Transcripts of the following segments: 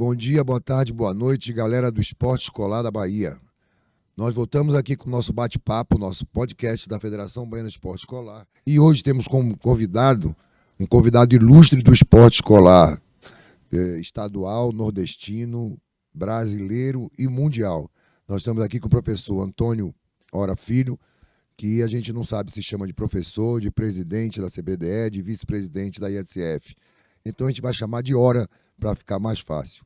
Bom dia, boa tarde, boa noite, galera do Esporte Escolar da Bahia. Nós voltamos aqui com o nosso bate-papo, nosso podcast da Federação Baiana de Esporte Escolar. E hoje temos como convidado, um convidado ilustre do esporte escolar, estadual, nordestino, brasileiro e mundial. Nós estamos aqui com o professor Antônio Ora Filho, que a gente não sabe se chama de professor, de presidente da CBDE, de vice-presidente da ISF. Então a gente vai chamar de Ora para ficar mais fácil.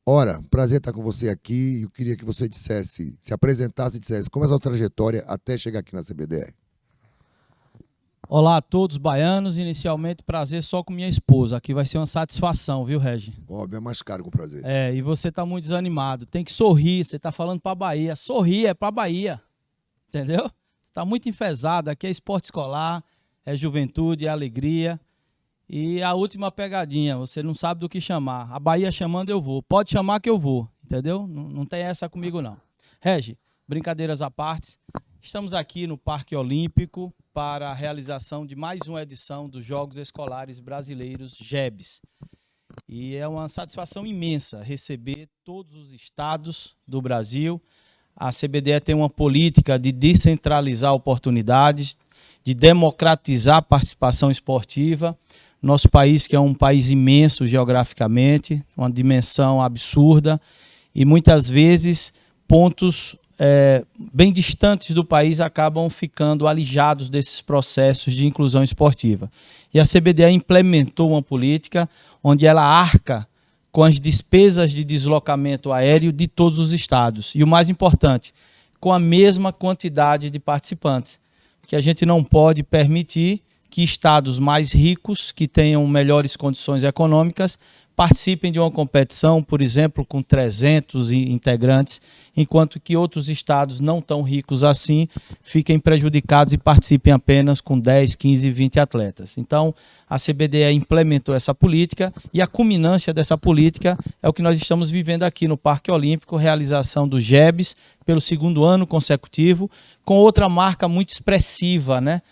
Ora, prazer estar com você aqui. Eu queria que você dissesse, se apresentasse e dissesse como é a sua trajetória até chegar aqui na CBDE. Olá a todos baianos, inicialmente prazer só com minha esposa, aqui vai ser uma satisfação, viu, Regi? Óbvio, é mais caro com prazer. E você tá muito desanimado, tem que sorrir, você tá falando pra Bahia, sorrir é pra Bahia, entendeu? Você tá muito enfesado, aqui é esporte escolar, é juventude, é alegria. E a última pegadinha, você não sabe do que chamar, a Bahia chamando eu vou, pode chamar que eu vou, entendeu? Não tem essa comigo não. Regi, brincadeiras à parte, estamos aqui no Parque Olímpico para a realização de mais uma edição dos Jogos Escolares Brasileiros JEBs. E é uma satisfação imensa receber todos os estados do Brasil. A CBDE tem uma política de descentralizar oportunidades, de democratizar a participação esportiva. Nosso país, que é um país imenso geograficamente, uma dimensão absurda, e muitas vezes pontos bem distantes do país acabam ficando alijados desses processos de inclusão esportiva. E a CBDE implementou uma política onde ela arca com as despesas de deslocamento aéreo de todos os estados. E o mais importante, com a mesma quantidade de participantes, que a gente não pode permitir que estados mais ricos, que tenham melhores condições econômicas, participem de uma competição, por exemplo, com 300 integrantes, enquanto que outros estados não tão ricos assim fiquem prejudicados e participem apenas com 10, 15, 20 atletas. Então, a CBDE implementou essa política e a culminância dessa política é o que nós estamos vivendo aqui no Parque Olímpico, realização do JEBs pelo segundo ano consecutivo, com outra marca muito expressiva, né?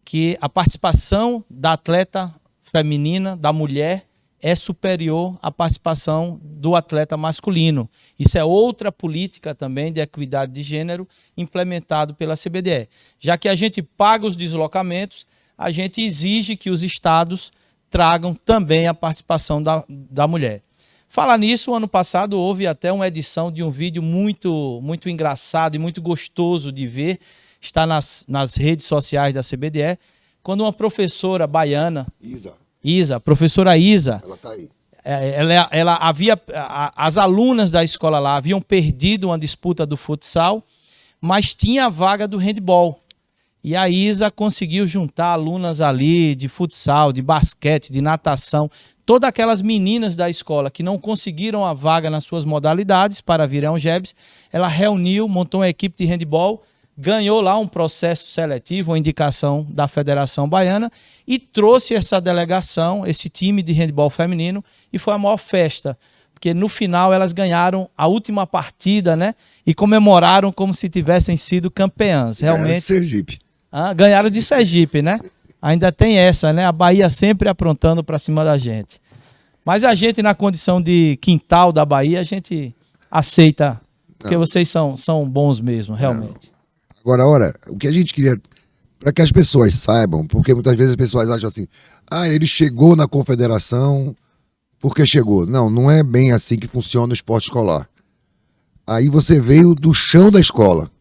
Que a participação da atleta feminina, da mulher, é superior à participação do atleta masculino. Isso é outra política também de equidade de gênero implementado pela CBDE. Já que a gente paga os deslocamentos, a gente exige que os estados tragam também a participação da mulher. Falar nisso, o ano passado houve até uma edição de um vídeo muito engraçado e muito gostoso de ver, está nas redes sociais da CBDE, quando uma professora baiana, professora Isa, ela está aí. As alunas da escola lá haviam perdido uma disputa do futsal, mas tinha a vaga do handball. E a Isa conseguiu juntar alunas ali de futsal, de basquete, de natação, todas aquelas meninas da escola que não conseguiram a vaga nas suas modalidades para vir ao JEBs, ela reuniu, montou uma equipe de handball, ganhou lá um processo seletivo, uma indicação da Federação Baiana e trouxe essa delegação, esse time de handebol feminino, e foi a maior festa, porque no final elas ganharam a última partida, né? E comemoraram como se tivessem sido campeãs. Realmente. Ganharam de Sergipe. Ganharam de Sergipe, né? Ainda tem essa, né? A Bahia sempre aprontando para cima da gente. Mas a gente, na condição de quintal da Bahia, a gente aceita, porque vocês são bons mesmo, realmente. Agora, o que a gente queria, para que as pessoas saibam, porque muitas vezes as pessoas acham assim, ele chegou na confederação porque chegou. Não é bem assim que funciona o esporte escolar. Aí você veio do chão da escola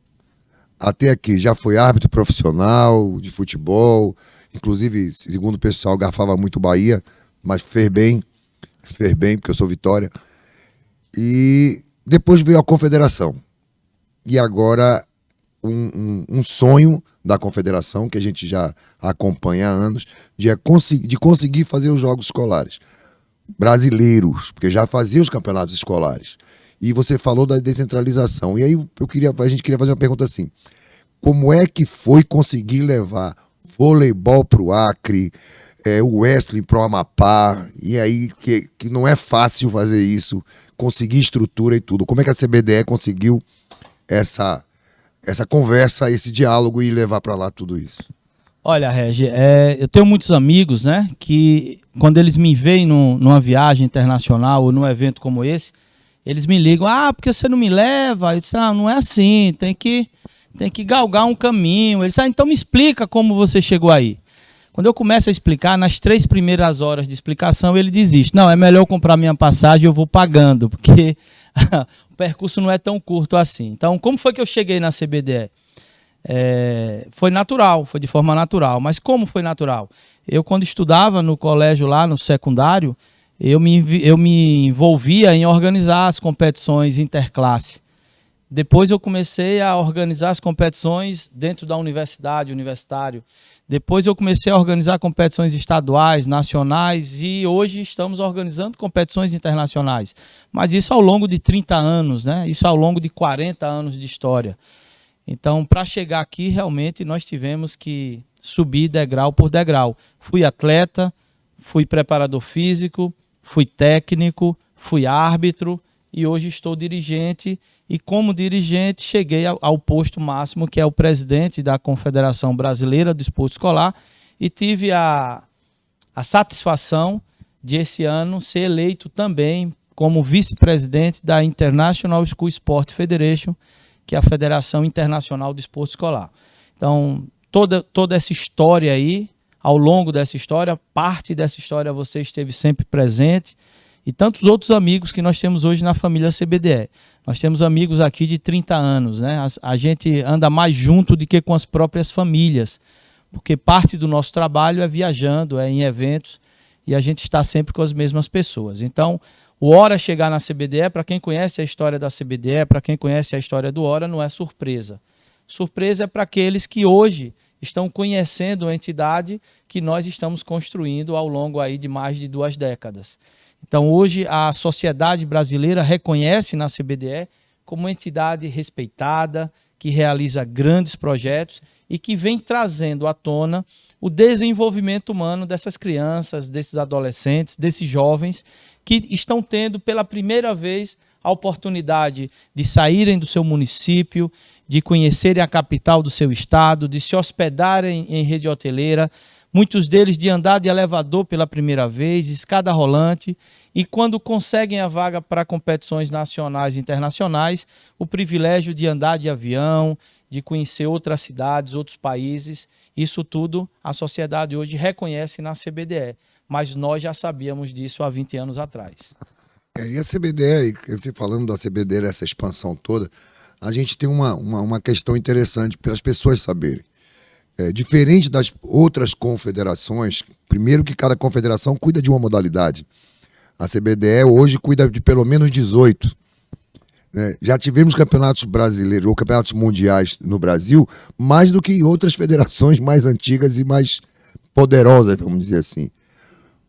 até aqui, já foi árbitro profissional de futebol, inclusive, segundo o pessoal, garfava muito Bahia, mas fez bem, porque eu sou Vitória. E depois veio a confederação. E agora um sonho da confederação, que a gente já acompanha há anos, de conseguir fazer os jogos escolares brasileiros, porque já fazia os campeonatos escolares. E você falou da descentralização. E aí a gente queria fazer uma pergunta assim: como é que foi conseguir levar voleibol para o Acre, o wrestling para o Amapá, e aí que não é fácil fazer isso, conseguir estrutura e tudo? Como é que a CBDE conseguiu essa conversa, esse diálogo e levar para lá tudo isso? Olha, Regi, eu tenho muitos amigos, né, que quando eles me veem numa viagem internacional ou num evento como esse, eles me ligam, porque você não me leva? Eu disse, não é assim, tem que galgar um caminho. Eles então me explica como você chegou aí. Quando eu começo a explicar, nas 3 primeiras horas de explicação, ele desiste. Não, é melhor eu comprar minha passagem, eu vou pagando, porque o percurso não é tão curto assim. Então, como foi que eu cheguei na CBDE? Foi natural, foi de forma natural. Mas como foi natural? Eu, quando estudava no colégio lá, no secundário, eu me envolvia em organizar as competições interclasse. Depois eu comecei a organizar as competições dentro da universitário. Depois eu comecei a organizar competições estaduais, nacionais e hoje estamos organizando competições internacionais. Mas isso ao longo de 30 anos, né? Isso ao longo de 40 anos de história. Então, para chegar aqui, realmente, nós tivemos que subir degrau por degrau. Fui atleta, fui preparador físico, fui técnico, fui árbitro e hoje estou dirigente. E como dirigente, cheguei ao posto máximo, que é o presidente da Confederação Brasileira do Esporte Escolar, e tive a satisfação de, esse ano, ser eleito também como vice-presidente da International School Sport Federation, que é a Federação Internacional do Esporte Escolar. Então, toda essa história aí, ao longo dessa história, parte dessa história você esteve sempre presente, e tantos outros amigos que nós temos hoje na família CBDE. Nós temos amigos aqui de 30 anos, né? A gente anda mais junto do que com as próprias famílias, porque parte do nosso trabalho é viajando, é em eventos, e a gente está sempre com as mesmas pessoas. Então, o Hora chegar na CBDE, para quem conhece a história da CBDE, para quem conhece a história do Hora, não é surpresa. Surpresa é para aqueles que hoje estão conhecendo a entidade que nós estamos construindo ao longo aí de mais de 2 décadas. Então, hoje, a sociedade brasileira reconhece na CBDE como uma entidade respeitada, que realiza grandes projetos e que vem trazendo à tona o desenvolvimento humano dessas crianças, desses adolescentes, desses jovens que estão tendo pela primeira vez a oportunidade de saírem do seu município, de conhecerem a capital do seu estado, de se hospedarem em rede hoteleira, muitos deles de andar de elevador pela primeira vez, escada rolante, e quando conseguem a vaga para competições nacionais e internacionais, o privilégio de andar de avião, de conhecer outras cidades, outros países. Isso tudo a sociedade hoje reconhece na CBDE, mas nós já sabíamos disso há 20 anos atrás. E a CBDE, você falando da CBDE, essa expansão toda, a gente tem uma questão interessante para as pessoas saberem. Diferente das outras confederações, primeiro que cada confederação cuida de uma modalidade. A CBDE hoje cuida de pelo menos 18. Né? Já tivemos campeonatos brasileiros ou campeonatos mundiais no Brasil, mais do que em outras federações mais antigas e mais poderosas, vamos dizer assim.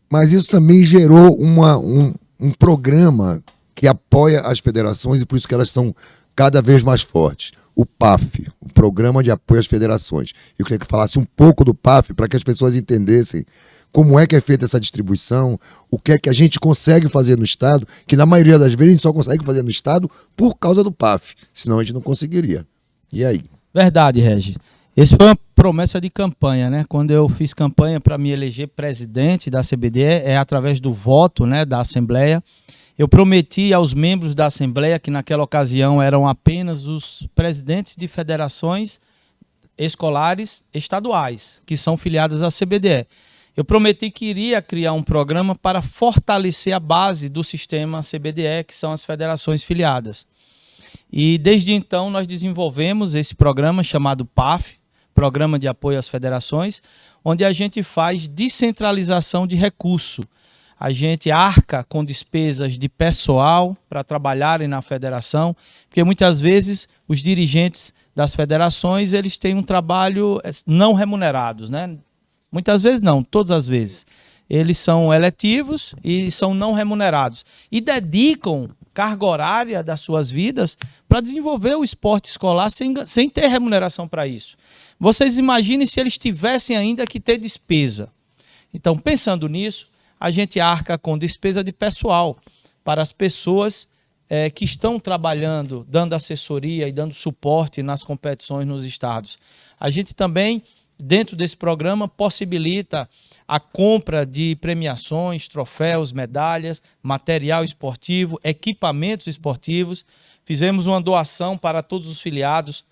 Mas isso também gerou um programa que apoia as federações e por isso que elas são cada vez mais fortes. O PAF, o Programa de Apoio às Federações. Eu queria que falasse um pouco do PAF para que as pessoas entendessem como é que é feita essa distribuição, o que é que a gente consegue fazer no Estado, que na maioria das vezes a gente só consegue fazer no Estado por causa do PAF, senão a gente não conseguiria. E aí? Verdade, Regi. Essa foi uma promessa de campanha, né? Quando eu fiz campanha para me eleger presidente da CBDE, através do voto, né, da Assembleia, eu prometi aos membros da Assembleia, que naquela ocasião eram apenas os presidentes de federações escolares estaduais, que são filiadas à CBDE. Eu prometi que iria criar um programa para fortalecer a base do sistema CBDE, que são as federações filiadas. E desde então nós desenvolvemos esse programa chamado PAF, Programa de Apoio às Federações, onde a gente faz descentralização de recurso. A gente arca com despesas de pessoal para trabalharem na federação, porque muitas vezes os dirigentes das federações eles têm um trabalho não remunerados, né? Muitas vezes não, todas as vezes. Eles são eletivos e são não remunerados. E dedicam carga horária das suas vidas para desenvolver o esporte escolar sem ter remuneração para isso. Vocês imaginem se eles tivessem ainda que ter despesa. Então, pensando nisso, a gente arca com despesa de pessoal para as pessoas que estão trabalhando, dando assessoria e dando suporte nas competições nos estados. A gente também dentro desse programa, possibilita a compra de premiações, troféus, medalhas, material esportivo, equipamentos esportivos. Fizemos uma doação para todos os filiados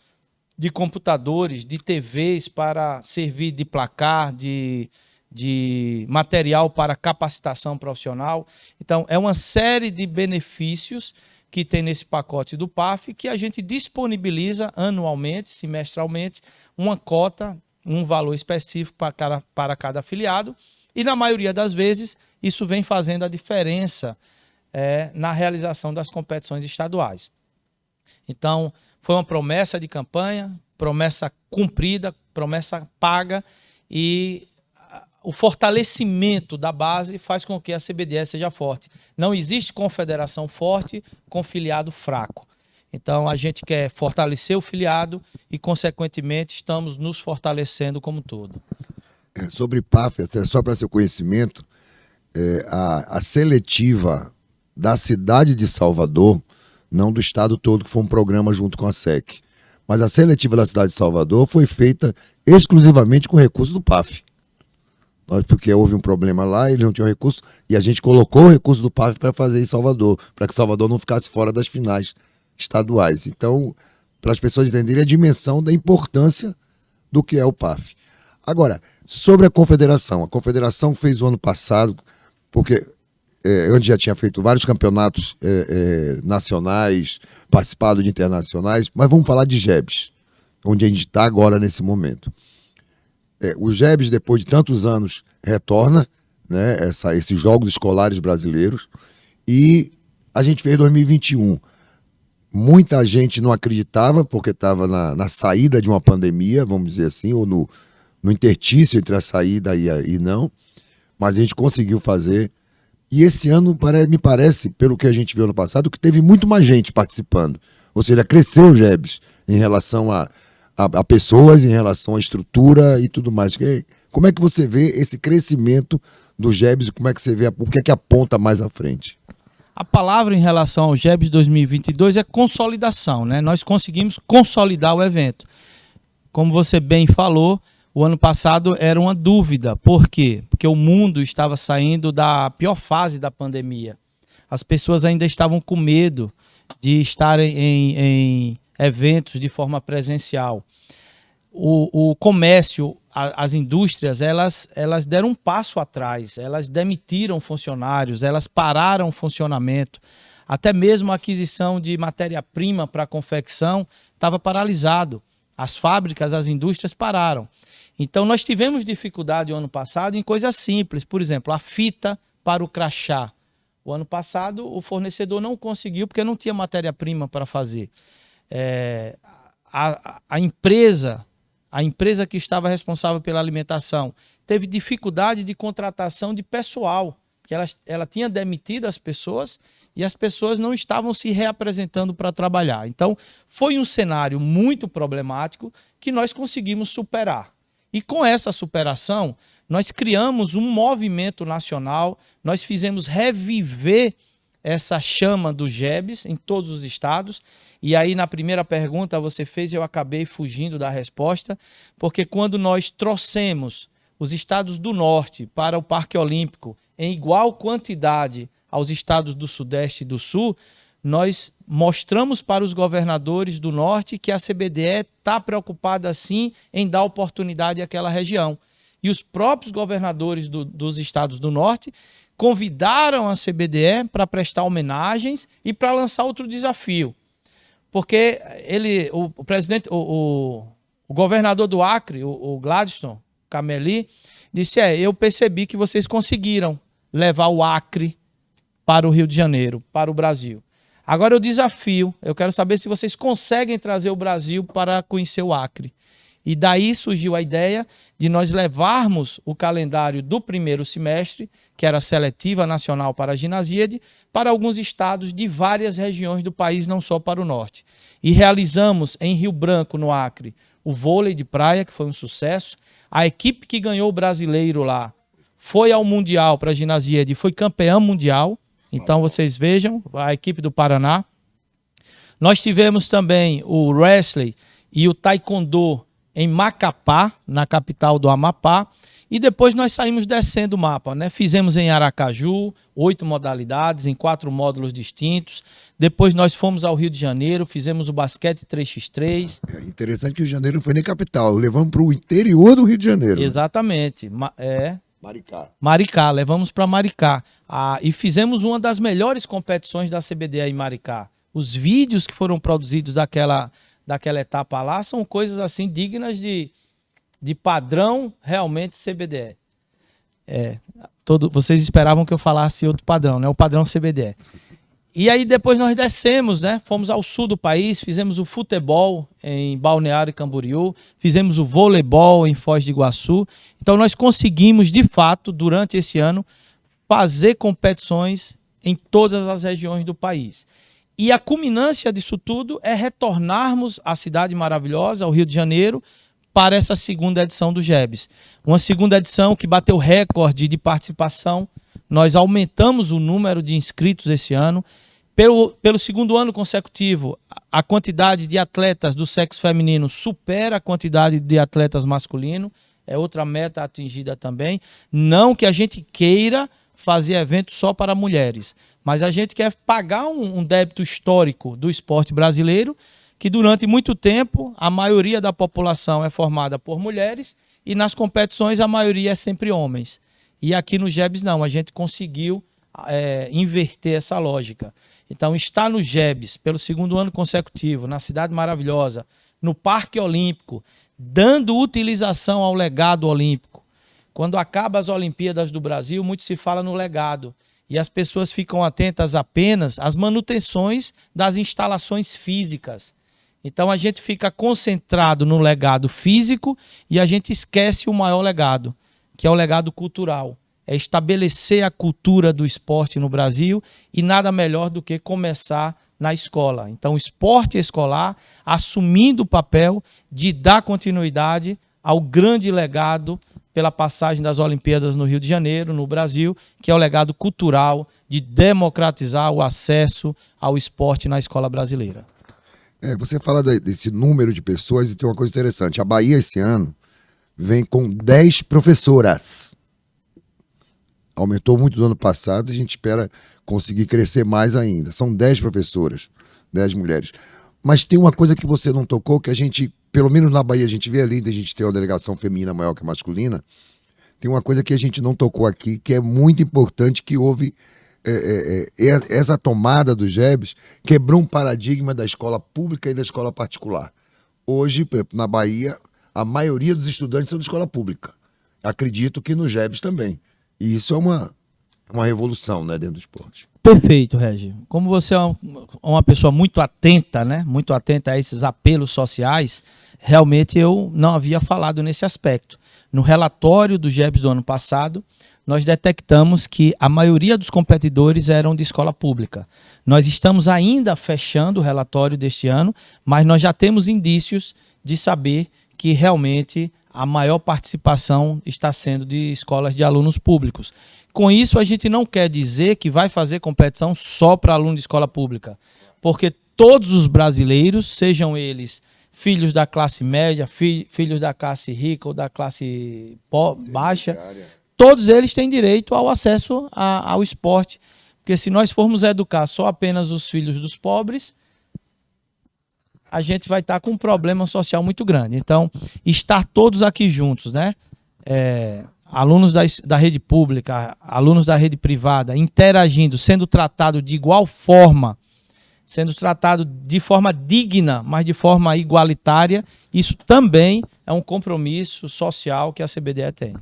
de computadores, de TVs para servir de placar, de material para capacitação profissional. Então, é uma série de benefícios que tem nesse pacote do PAF que a gente disponibiliza anualmente, semestralmente, uma cota, um valor específico para cada afiliado, e na maioria das vezes isso vem fazendo a diferença na realização das competições estaduais. Então, foi uma promessa de campanha, promessa cumprida, promessa paga, e o fortalecimento da base faz com que a CBDE seja forte. Não existe confederação forte com filiado fraco. Então, a gente quer fortalecer o filiado e, consequentemente, estamos nos fortalecendo como um todo. Sobre PAF, só para seu conhecimento, a seletiva da cidade de Salvador, não do estado todo, que foi um programa junto com a SEC, mas a seletiva da cidade de Salvador foi feita exclusivamente com recurso do PAF. Porque houve um problema lá, eles não tinham recurso, e a gente colocou o recurso do PAF para fazer em Salvador, para que Salvador não ficasse fora das finais estaduais. Então, para as pessoas entenderem a dimensão da importância do que é o PAF. Agora, sobre a confederação fez o ano passado, porque antes já tinha feito vários campeonatos nacionais, participado de internacionais, mas vamos falar de GEBs, onde a gente está agora nesse momento. O GEBs, depois de tantos anos, retorna, né, esses Jogos Escolares Brasileiros, e a gente fez 2021. Muita gente não acreditava, porque estava na saída de uma pandemia, vamos dizer assim, ou no interstício entre a saída e não, mas a gente conseguiu fazer. E esse ano, me parece, pelo que a gente viu no passado, que teve muito mais gente participando. Ou seja, cresceu o GEBs em relação a pessoas, em relação à estrutura e tudo mais. Como é que você vê esse crescimento do GEBs e como é que você vê, o que é que aponta mais à frente? A palavra em relação ao GEBs 2022 é consolidação, né? Nós conseguimos consolidar o evento. Como você bem falou, o ano passado era uma dúvida. Por quê? Porque o mundo estava saindo da pior fase da pandemia. As pessoas ainda estavam com medo de estarem em eventos de forma presencial. O comércio, as indústrias, elas deram um passo atrás, elas demitiram funcionários, elas pararam o funcionamento. Até mesmo a aquisição de matéria-prima para a confecção estava paralisado. As fábricas, as indústrias pararam. Então, nós tivemos dificuldade no ano passado em coisas simples. Por exemplo, a fita para o crachá. O ano passado, o fornecedor não conseguiu porque não tinha matéria-prima para fazer. A empresa que estava responsável pela alimentação teve dificuldade de contratação de pessoal, que ela tinha demitido as pessoas e as pessoas não estavam se reapresentando para trabalhar. Então, foi um cenário muito problemático que nós conseguimos superar. E com essa superação, nós criamos um movimento nacional, nós fizemos reviver essa chama do GEBs em todos os estados. E aí, na primeira pergunta você fez, eu acabei fugindo da resposta, porque quando nós trouxemos os estados do norte para o Parque Olímpico em igual quantidade aos estados do Sudeste e do Sul, nós mostramos para os governadores do norte que a CBDE está preocupada sim em dar oportunidade àquela região. E os próprios governadores dos estados do norte convidaram a CBDE para prestar homenagens e para lançar outro desafio. Porque o governador do Acre, o Gladstone Cameli, disse, eu percebi que vocês conseguiram levar o Acre para o Rio de Janeiro, para o Brasil. Agora eu desafio, eu quero saber se vocês conseguem trazer o Brasil para conhecer o Acre. E daí surgiu a ideia de nós levarmos o calendário do primeiro semestre, que era a seletiva nacional para a Ginasíade, para alguns estados de várias regiões do país, não só para o norte. E realizamos em Rio Branco, no Acre, o vôlei de praia, que foi um sucesso. A equipe que ganhou o brasileiro lá foi ao Mundial para a Ginasíade, foi campeã mundial. Então vocês vejam, a equipe do Paraná. Nós tivemos também o wrestling e o taekwondo em Macapá, na capital do Amapá, e depois nós saímos descendo o mapa, né? Fizemos em Aracaju, 8 modalidades, em 4 módulos distintos. Depois nós fomos ao Rio de Janeiro, fizemos o basquete 3x3. É interessante que o Rio de Janeiro não foi nem capital, levamos para o interior do Rio de Janeiro. Exatamente. Maricá. Maricá, levamos para Maricá. E fizemos uma das melhores competições da CBDE em Maricá. Os vídeos que foram produzidos daquela etapa lá são coisas assim dignas de padrão realmente CBDE. Vocês esperavam que eu falasse outro padrão, né? O padrão CBDE. E aí depois nós descemos, né? Fomos ao sul do país, fizemos o futebol em Balneário Camboriú, fizemos o voleibol em Foz do Iguaçu. Então nós conseguimos, de fato, durante esse ano, fazer competições em todas as regiões do país. E a culminância disso tudo é retornarmos à cidade maravilhosa, ao Rio de Janeiro, para essa segunda edição do GEBS. Uma segunda edição que bateu recorde de participação. Nós aumentamos o número de inscritos esse ano. Pelo segundo ano consecutivo, a quantidade de atletas do sexo feminino supera a quantidade de atletas masculinos. É outra meta atingida também. Não que a gente queira fazer evento só para mulheres, mas a gente quer pagar um débito histórico do esporte brasileiro, que durante muito tempo a maioria da população é formada por mulheres e nas competições a maioria é sempre homens. E aqui no GEBS não, a gente conseguiu inverter essa lógica. Então está no GEBS pelo segundo ano consecutivo, na cidade maravilhosa, no Parque Olímpico, dando utilização ao legado olímpico. Quando acaba as Olimpíadas do Brasil, muito se fala no legado. E as pessoas ficam atentas apenas às manutenções das instalações físicas. Então a gente fica concentrado no legado físico e a gente esquece o maior legado, que é o legado cultural. É estabelecer a cultura do esporte no Brasil e nada melhor do que começar na escola. Então o esporte escolar assumindo o papel de dar continuidade ao grande legado pela passagem das Olimpíadas no Rio de Janeiro, no Brasil, que é o legado cultural de democratizar o acesso ao esporte na escola brasileira. Você fala desse número de pessoas e tem uma coisa interessante. A Bahia esse ano vem com 10 professoras. Aumentou muito do ano passado e a gente espera conseguir crescer mais ainda. São 10 professoras, 10 mulheres. Mas tem uma coisa que você não tocou, que a gente, pelo menos na Bahia, a gente vê ali, a gente tem uma delegação feminina maior que a masculina. Tem uma coisa que a gente não tocou aqui, que é muito importante, que houve essa tomada do GEBS, quebrou um paradigma da escola pública e da escola particular. Hoje, por exemplo, na Bahia, a maioria dos estudantes são de escola pública. Acredito que no GEBS também. E isso é uma revolução, né, dentro do esporte. Perfeito, Regi. Como você é uma pessoa muito atenta, né, muito atenta a esses apelos sociais, realmente eu não havia falado nesse aspecto. No relatório do GEBS do ano passado, nós detectamos que a maioria dos competidores eram de escola pública. Nós estamos ainda fechando o relatório deste ano, mas nós já temos indícios de saber que realmente a maior participação está sendo de escolas de alunos públicos. Com isso, a gente não quer dizer que vai fazer competição só para aluno de escola pública, porque todos os brasileiros, sejam eles filhos da classe média, filhos da classe rica ou da classe baixa, todos eles têm direito ao acesso ao esporte. Porque se nós formos educar só apenas os filhos dos pobres, a gente vai estar com um problema social muito grande. Então, estar todos aqui juntos, né? Alunos da rede pública, alunos da rede privada, interagindo, sendo tratado de igual forma, sendo tratado de forma digna, mas de forma igualitária, isso também é um compromisso social que a CBDE tem.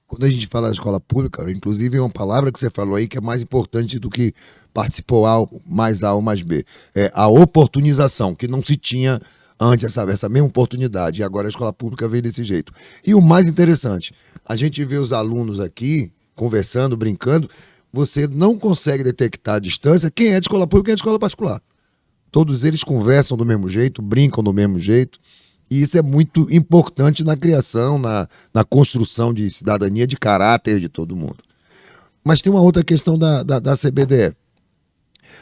Quando a gente fala da escola pública, inclusive é uma palavra que você falou aí que é mais importante do que participou A mais A ou mais B. É a oportunização, que não se tinha antes essa mesma oportunidade, e agora a escola pública veio desse jeito. E o mais interessante, a gente vê os alunos aqui conversando, brincando, você não consegue detectar a distância quem é de escola pública e quem é de escola particular. Todos eles conversam do mesmo jeito, brincam do mesmo jeito, e isso é muito importante na criação, na construção de cidadania, de caráter de todo mundo. Mas tem uma outra questão da CBDE.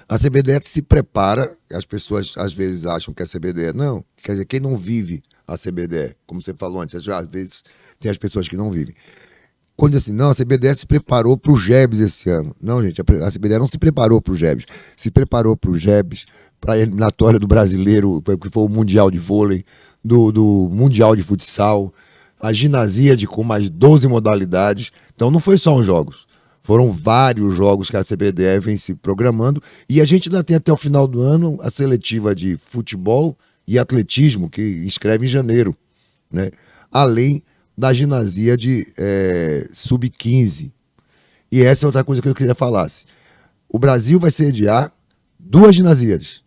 A CBDE se prepara, as pessoas às vezes acham que a CBDE não, quer dizer, quem não vive a CBDE, como você falou antes, às vezes tem as pessoas que não vivem. Quando diz assim, não, a CBDE se preparou para o GEBS esse ano. Não, gente, a CBDE não se preparou para o GEBS, se preparou para o GEBS, para a eliminatória do brasileiro, que foi o Mundial de Vôlei, do Mundial de Futsal, a Ginasíade com mais 12 modalidades. Então não foi só uns jogos. Foram vários jogos que a CBDE vem se programando e a gente ainda tem até o final do ano a seletiva de futebol e atletismo, que inscreve em janeiro, né? Além da Ginasíade Sub-15. E essa é outra coisa que eu queria falar. O Brasil vai sediar 2 ginasíades.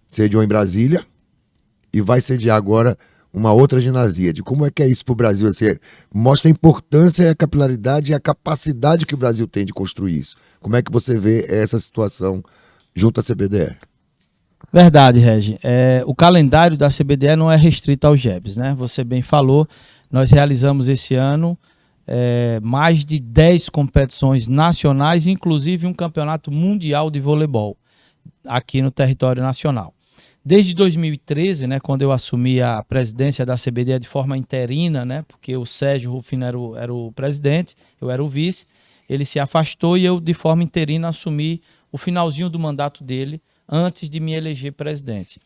Sediou em Brasília e vai sediar agora uma outra ginasíade. Como é que é isso para o Brasil? Assim, mostra a importância, a capilaridade e a capacidade que o Brasil tem de construir isso. Como é que você vê essa situação junto à CBDE? Verdade, Regi. O calendário da CBDE não é restrito aos GEBs, né? Você bem falou, nós realizamos esse ano mais de 10 competições nacionais, inclusive um campeonato mundial de voleibol aqui no território nacional. Desde 2013, né, quando eu assumi a presidência da CBDE de forma interina, né, porque o Sérgio Rufino era o presidente, eu era o vice, ele se afastou e eu de forma interina assumi o finalzinho do mandato dele antes de me eleger presidente.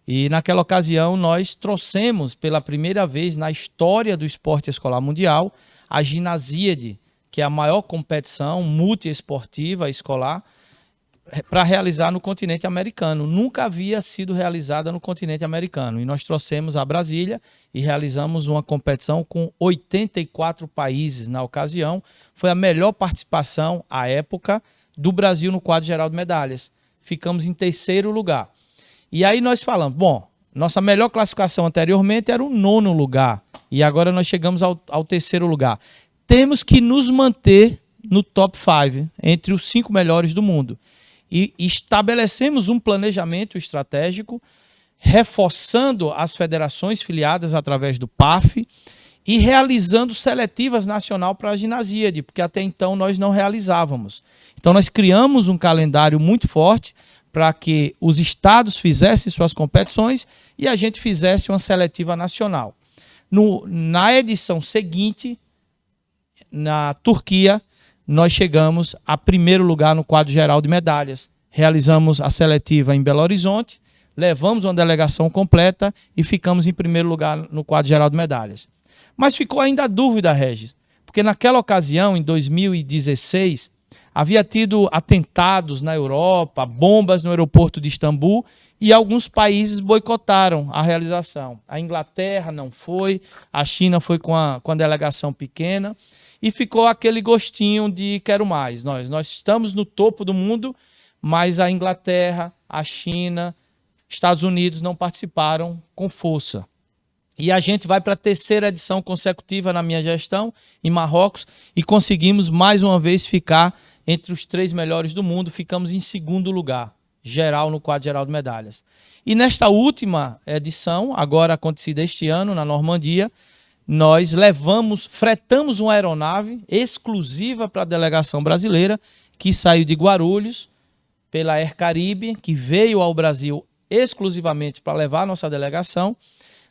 E naquela ocasião nós trouxemos pela primeira vez na história do esporte escolar mundial a Ginasíade, que é a maior competição multiesportiva escolar para realizar no continente americano. Nunca havia sido realizada no continente americano. E nós trouxemos a Brasília e realizamos uma competição com 84 países na ocasião. Foi a melhor participação à época do Brasil no quadro geral de medalhas. Ficamos em 3º lugar. E aí nós falamos, bom, nossa melhor classificação anteriormente era o 9º lugar. E agora nós chegamos ao 3º lugar. Temos que nos manter no top 5, entre os 5 melhores do mundo. E estabelecemos um planejamento estratégico, reforçando as federações filiadas através do PAF e realizando seletivas nacional para a Ginasíade, porque até então nós não realizávamos. Então nós criamos um calendário muito forte para que os estados fizessem suas competições e a gente fizesse uma seletiva nacional. Na edição seguinte, na Turquia, nós chegamos a 1º lugar no quadro geral de medalhas. Realizamos a seletiva em Belo Horizonte, levamos uma delegação completa e ficamos em 1º lugar no quadro geral de medalhas. Mas ficou ainda a dúvida, Regis, porque naquela ocasião, em 2016, havia tido atentados na Europa, bombas no aeroporto de Istambul e alguns países boicotaram a realização. A Inglaterra não foi, a China foi com a delegação pequena. E ficou aquele gostinho de quero mais. Nós estamos no topo do mundo, mas a Inglaterra, a China, Estados Unidos não participaram com força. E a gente vai para a 3ª edição consecutiva na minha gestão, em Marrocos, e conseguimos mais uma vez ficar entre os 3 melhores do mundo. Ficamos em 2º lugar, geral, no quadro geral de medalhas. E nesta última edição, agora acontecida este ano, na Normandia, nós fretamos uma aeronave exclusiva para a delegação brasileira, que saiu de Guarulhos, pela Air Caribe, que veio ao Brasil exclusivamente para levar a nossa delegação.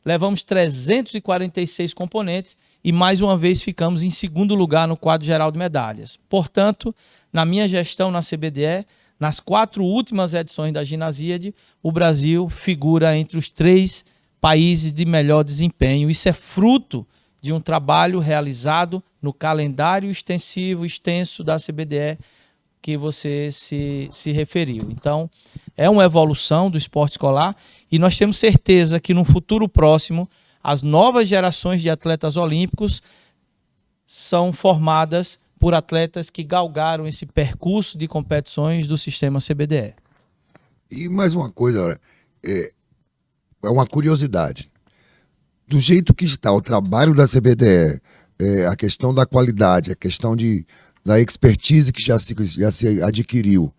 Levamos 346 componentes e, mais uma vez, ficamos em 2º lugar no quadro geral de medalhas. Portanto, na minha gestão na CBDE, nas 4 últimas edições da Ginasíade, o Brasil figura entre os 3 países de melhor desempenho. Isso é fruto de um trabalho realizado no calendário extenso da CBDE que você se referiu. Então, é uma evolução do esporte escolar e nós temos certeza que no futuro próximo as novas gerações de atletas olímpicos são formadas por atletas que galgaram esse percurso de competições do sistema CBDE. E mais uma coisa, é uma curiosidade. Do jeito que está o trabalho da CBDE, a questão da qualidade, a questão da expertise que já se adquiriu,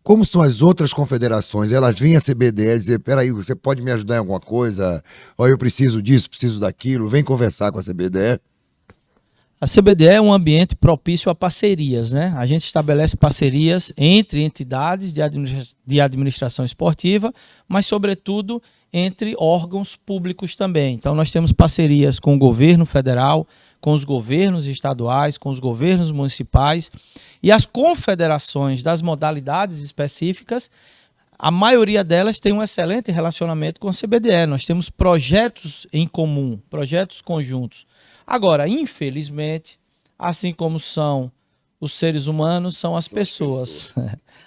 como são as outras confederações? Elas vêm à CBDE dizer, peraí, você pode me ajudar em alguma coisa? Ou eu preciso disso, preciso daquilo, vem conversar com a CBDE. A CBDE é um ambiente propício a parcerias, né? A gente estabelece parcerias entre entidades de administração esportiva, mas, sobretudo, entre órgãos públicos também. Então, nós temos parcerias com o governo federal, com os governos estaduais, com os governos municipais e as confederações das modalidades específicas. A maioria delas tem um excelente relacionamento com a CBDE. Nós temos projetos em comum, projetos conjuntos. Agora, infelizmente, assim como são os seres humanos, são as pessoas.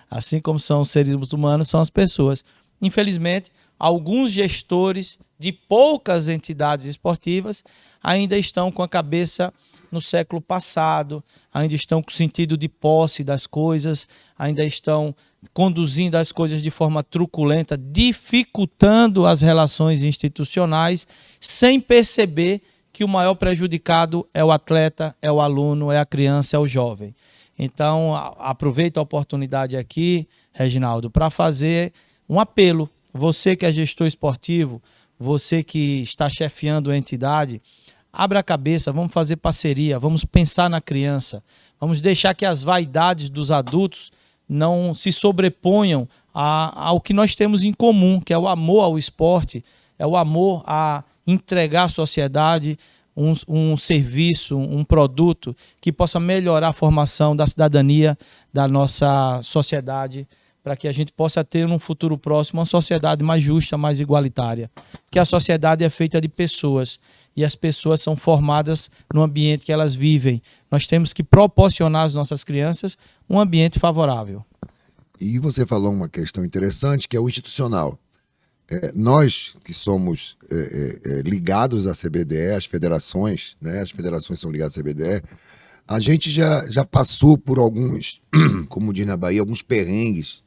Assim como são os seres humanos, são as pessoas. Infelizmente, alguns gestores de poucas entidades esportivas ainda estão com a cabeça no século passado, ainda estão com o sentido de posse das coisas, ainda estão conduzindo as coisas de forma truculenta, dificultando as relações institucionais, sem perceber que o maior prejudicado é o atleta, é o aluno, é a criança, é o jovem. Então, aproveito a oportunidade aqui, Reginaldo, para fazer um apelo. Você que é gestor esportivo, você que está chefiando a entidade, abra a cabeça, vamos fazer parceria, vamos pensar na criança, vamos deixar que as vaidades dos adultos não se sobreponham ao que nós temos em comum, que é o amor ao esporte, é o amor a entregar à sociedade um serviço, um produto que possa melhorar a formação da cidadania da nossa sociedade, para que a gente possa ter num futuro próximo uma sociedade mais justa, mais igualitária. Porque a sociedade é feita de pessoas e as pessoas são formadas no ambiente que elas vivem. Nós temos que proporcionar às nossas crianças um ambiente favorável. E você falou uma questão interessante, que é o institucional. Nós que somos ligados à CBDE, as federações, né, as federações são ligadas à CBDE, a gente já passou por alguns, como diz na Bahia, alguns perrengues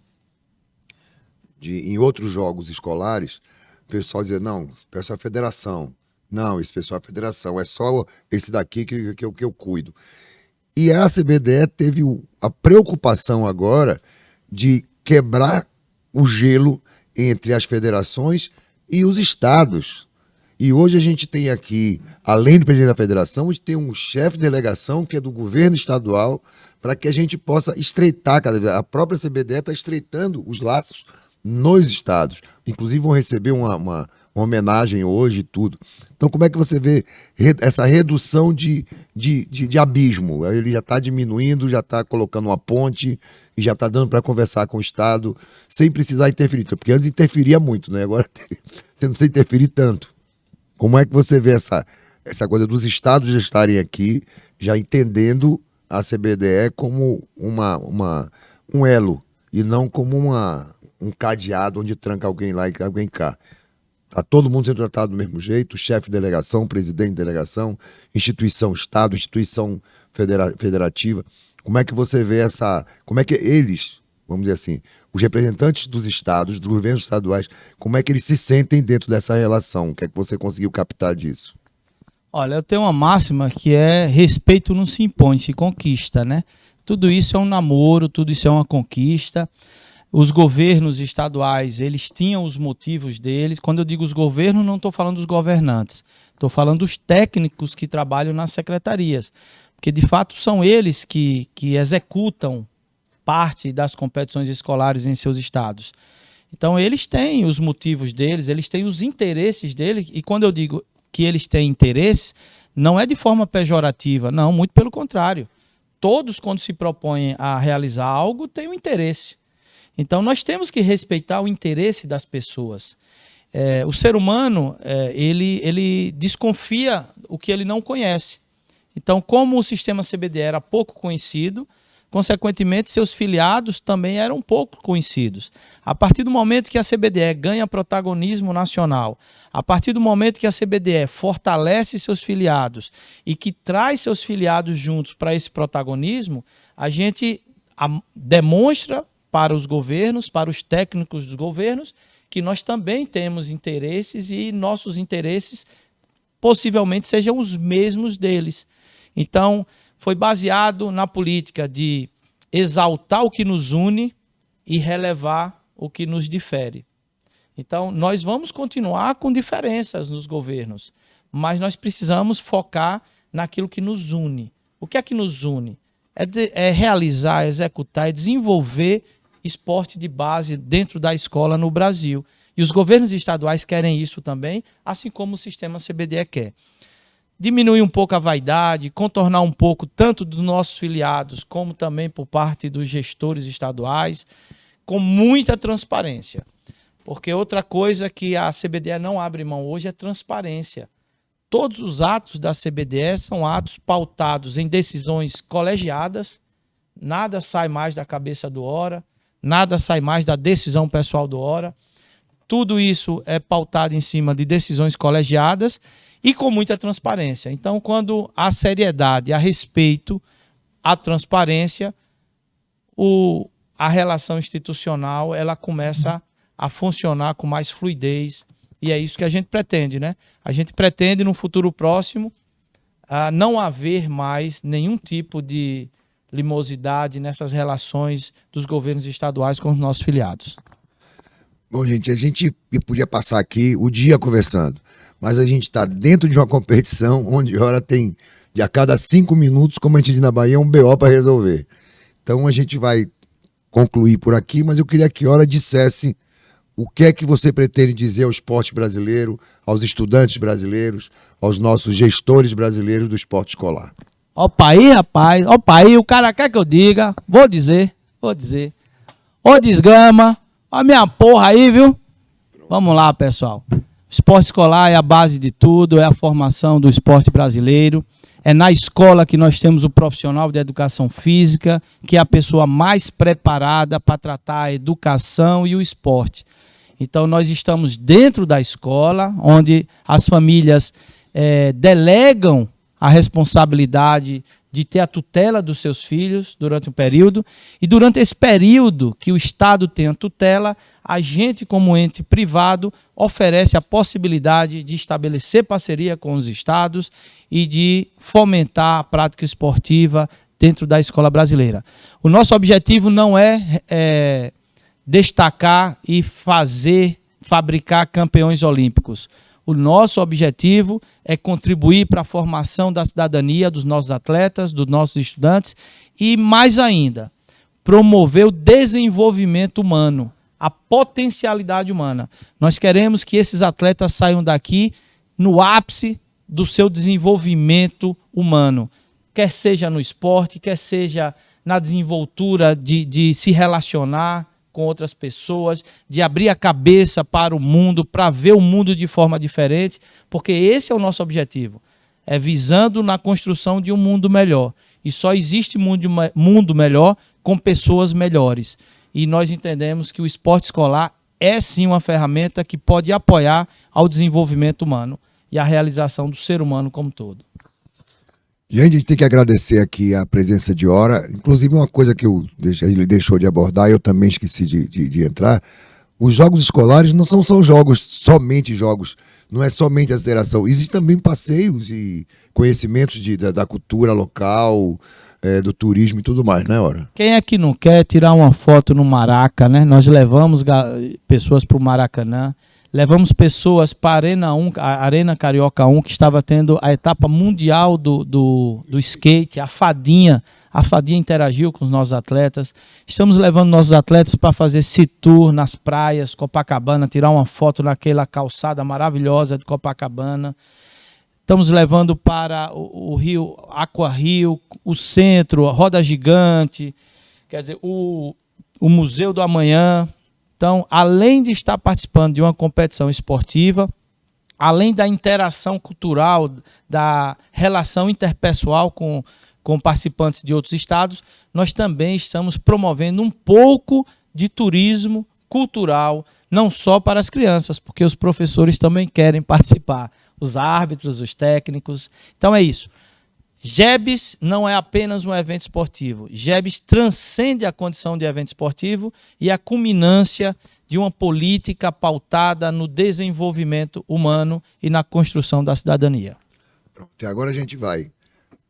em outros jogos escolares, o pessoal dizer, não, esse pessoal é federação, não, esse pessoal é federação, é só esse daqui que eu cuido. E a CBDE teve a preocupação agora de quebrar o gelo entre as federações e os estados. E hoje a gente tem aqui, além do presidente da federação, a gente tem um chefe de delegação que é do governo estadual, para que a gente possa estreitar cada vez. A própria CBDE está estreitando os laços nos estados. Inclusive vão receber uma homenagem hoje e tudo. Então como é que você vê essa redução de abismo? Ele já está diminuindo, já está colocando uma ponte e já está dando para conversar com o estado sem precisar interferir. Porque antes interferia muito, né? Agora você não precisa interferir tanto. Como é que você vê essa coisa dos estados já estarem aqui, já entendendo a CBDE como um elo e não como um cadeado onde tranca alguém lá e alguém cá? Está todo mundo sendo tratado do mesmo jeito, chefe de delegação, presidente de delegação, instituição Estado, instituição federativa. Como é que você vê como é que eles, vamos dizer assim, os representantes dos estados, dos governos estaduais, como é que eles se sentem dentro dessa relação? O que é que você conseguiu captar disso? Olha, eu tenho uma máxima que é respeito não se impõe, se conquista, né? Tudo isso é um namoro, tudo isso é uma conquista. Os governos estaduais, eles tinham os motivos deles. Quando eu digo os governos, não estou falando dos governantes. Estou falando dos técnicos que trabalham nas secretarias. Porque, de fato, são eles que executam parte das competições escolares em seus estados. Então, eles têm os motivos deles, eles têm os interesses deles. E quando eu digo que eles têm interesse, não é de forma pejorativa. Não, muito pelo contrário. Todos, quando se propõem a realizar algo, têm um interesse. Então, nós temos que respeitar o interesse das pessoas. O ser humano, ele desconfia o que ele não conhece. Então, como o sistema CBDE era pouco conhecido, consequentemente, seus filiados também eram pouco conhecidos. A partir do momento que a CBDE ganha protagonismo nacional, a partir do momento que a CBDE fortalece seus filiados e que traz seus filiados juntos para esse protagonismo, a gente demonstra para os governos, para os técnicos dos governos, que nós também temos interesses e nossos interesses possivelmente sejam os mesmos deles. Então, foi baseado na política de exaltar o que nos une e relevar o que nos difere. Então, nós vamos continuar com diferenças nos governos, mas nós precisamos focar naquilo que nos une. O que é que nos une? É realizar, executar e desenvolver esporte de base dentro da escola no Brasil. E os governos estaduais querem isso também, assim como o sistema CBDE quer. Diminuir um pouco a vaidade, contornar um pouco tanto dos nossos filiados, como também por parte dos gestores estaduais, com muita transparência. Porque outra coisa que a CBDE não abre mão hoje é transparência. Todos os atos da CBDE são atos pautados em decisões colegiadas, nada sai mais da cabeça do Hora, nada sai mais da decisão pessoal do Hora. Tudo isso é pautado em cima de decisões colegiadas e com muita transparência. Então, quando há seriedade, há respeito, há transparência, a relação institucional ela começa a funcionar com mais fluidez. E é isso que a gente pretende, né? A gente pretende, no futuro próximo, não haver mais nenhum tipo de limosidade nessas relações dos governos estaduais com os nossos filiados. Bom, gente, a gente podia passar aqui o dia conversando, mas a gente está dentro de uma competição onde Hora tem, de a cada 5 minutos, como a gente diz na Bahia, um BO para resolver. Então a gente vai concluir por aqui, mas eu queria que Hora dissesse o que é que você pretende dizer ao esporte brasileiro, aos estudantes brasileiros, aos nossos gestores brasileiros do esporte escolar. Opa aí, rapaz, opa aí, o cara quer que eu diga, vou dizer. Ô desgrama, ó minha porra aí, viu? Vamos lá, pessoal. O esporte escolar é a base de tudo, é a formação do esporte brasileiro. É na escola que nós temos o profissional de educação física, que é a pessoa mais preparada para tratar a educação e o esporte. Então, nós estamos dentro da escola, onde as famílias delegam a responsabilidade de ter a tutela dos seus filhos durante um período. E durante esse período que o Estado tem a tutela, a gente, como ente privado, oferece a possibilidade de estabelecer parceria com os estados e de fomentar a prática esportiva dentro da escola brasileira. O nosso objetivo não é destacar e fabricar campeões olímpicos. O nosso objetivo é contribuir para a formação da cidadania dos nossos atletas, dos nossos estudantes e, mais ainda, promover o desenvolvimento humano, a potencialidade humana. Nós queremos que esses atletas saiam daqui no ápice do seu desenvolvimento humano, quer seja no esporte, quer seja na desenvoltura de se relacionar com outras pessoas, de abrir a cabeça para o mundo, para ver o mundo de forma diferente, porque esse é o nosso objetivo, é visando na construção de um mundo melhor. E só existe mundo melhor com pessoas melhores. E nós entendemos que o esporte escolar é sim uma ferramenta que pode apoiar ao desenvolvimento humano e a realização do ser humano como todo. Gente, a gente tem que agradecer aqui a presença de Hora. Inclusive, uma coisa que ele deixou de abordar, eu também esqueci de entrar. Os jogos escolares não são somente jogos, não é somente a aceleração. Existem também passeios e conhecimentos da cultura local, do turismo e tudo mais, né, Hora? Quem é que não quer tirar uma foto no Maraca, né? Nós levamos pessoas para o Maracanã. Levamos pessoas para a Arena 1, a Arena Carioca 1, que estava tendo a etapa mundial do skate, a Fadinha. A Fadinha interagiu com os nossos atletas. Estamos levando nossos atletas para fazer sea tour nas praias, Copacabana, tirar uma foto naquela calçada maravilhosa de Copacabana. Estamos levando para o Rio, Aqua Rio, o centro, a Roda Gigante, quer dizer, o Museu do Amanhã. Então, além de estar participando de uma competição esportiva, além da interação cultural, da relação interpessoal com participantes de outros estados, nós também estamos promovendo um pouco de turismo cultural, não só para as crianças, porque os professores também querem participar, os árbitros, os técnicos. Então é isso. GEBS não é apenas um evento esportivo. GEBS transcende a condição de evento esportivo e a culminância de uma política pautada no desenvolvimento humano e na construção da cidadania. Pronto, e agora a gente vai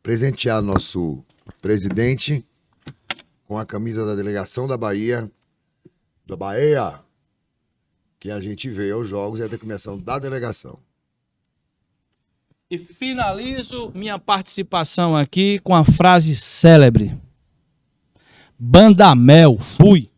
presentear nosso presidente com a camisa da delegação da Bahia, que a gente veio aos jogos e a declamação da delegação. E finalizo minha participação aqui com a frase célebre: Bandamel, fui!